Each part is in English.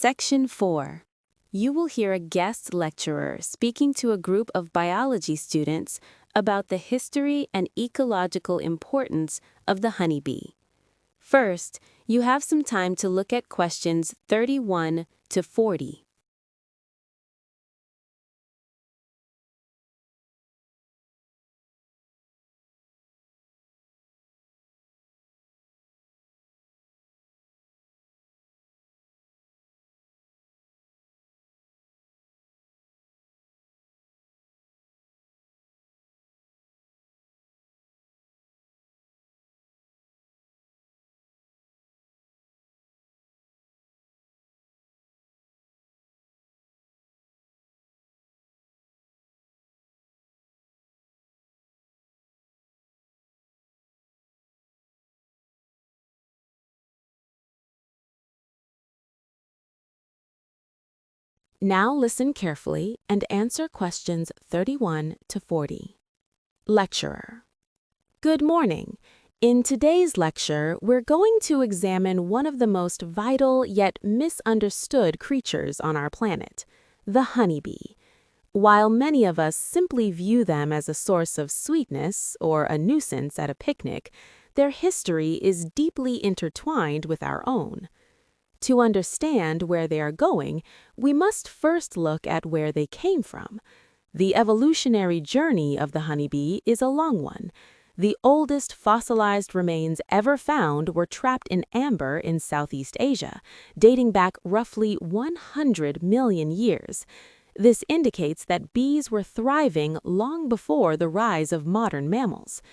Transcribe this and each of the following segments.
Section 4. You will hear a guest lecturer speaking to a group of biology students about the history and ecological importance of the honeybee. First, you have some time to look at questions 31 to 40. Now listen carefully and answer questions 31 to 40. Lecturer. Good morning. In today's lecture, we're going to examine one of the most vital yet misunderstood creatures on our planet, the honeybee. While many of us simply view them as a source of sweetness or a nuisance at a picnic, their history is deeply intertwined with our own. To understand where they are going, we must first look at where they came from. The evolutionary journey of the honeybee is a long one. The oldest fossilized remains ever found were trapped in amber in Southeast Asia, dating back roughly 100 million years. This indicates that bees were thriving long before the rise of modern mammals.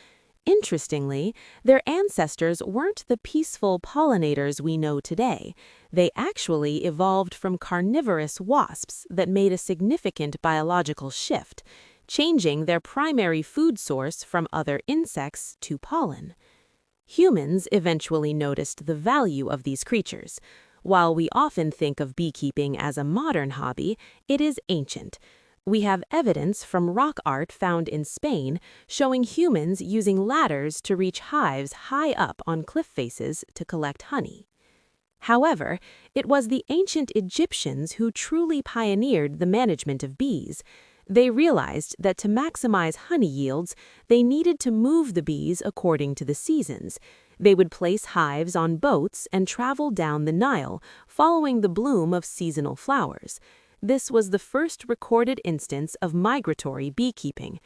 Interestingly, their ancestors weren't the peaceful pollinators we know today. They actually evolved from carnivorous wasps that made a significant biological shift, changing their primary food source from other insects to pollen. Humans eventually noticed the value of these creatures. While we often think of beekeeping as a modern hobby, it is ancient. We have evidence from rock art found in Spain showing humans using ladders to reach hives high up on cliff faces to collect honey. However, it was the ancient Egyptians who truly pioneered the management of bees. They realized that to maximize honey yields, they needed to move the bees according to the seasons. They would place hives on boats and travel down the Nile, following the bloom of seasonal flowers. This was the first recorded instance of migratory beekeeping.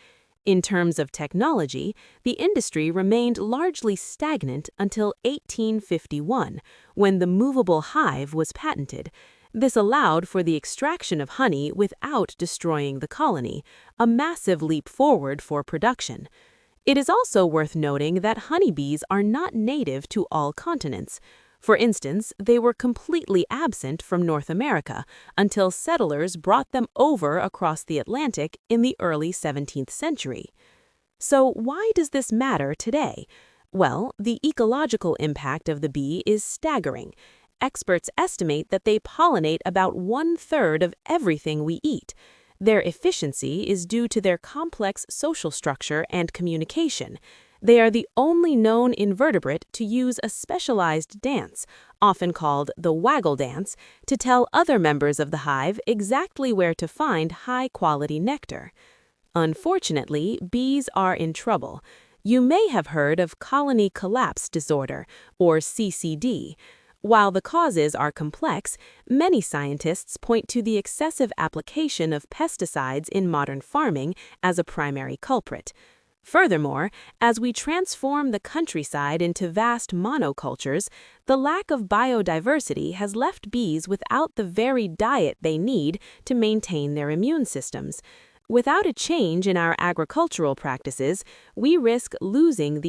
In terms of technology, the industry remained largely stagnant until 1851, when the movable hive was patented. This allowed for the extraction of honey without destroying the colony, a massive leap forward for production. It is also worth noting that honeybees are not native to all continents. For instance, they were completely absent from North America until settlers brought them over across the Atlantic in the early 17th century. So why does this matter today? Well, the ecological impact of the bee is staggering. Experts estimate that they pollinate about 1/3 of everything we eat. Their efficiency is due to their complex social structure and communication. They are the only known invertebrate to use a specialized dance, often called the waggle dance, to tell other members of the hive exactly where to find high-quality nectar. Unfortunately, bees are in trouble. You may have heard of colony collapse disorder, or CCD. While the causes are complex, many scientists point to the excessive application of pesticides in modern farming as a primary culprit. Furthermore, as we transform the countryside into vast monocultures, the lack of biodiversity has left bees without the very diet they need to maintain their immune systems. Without a change in our agricultural practices, we risk losing the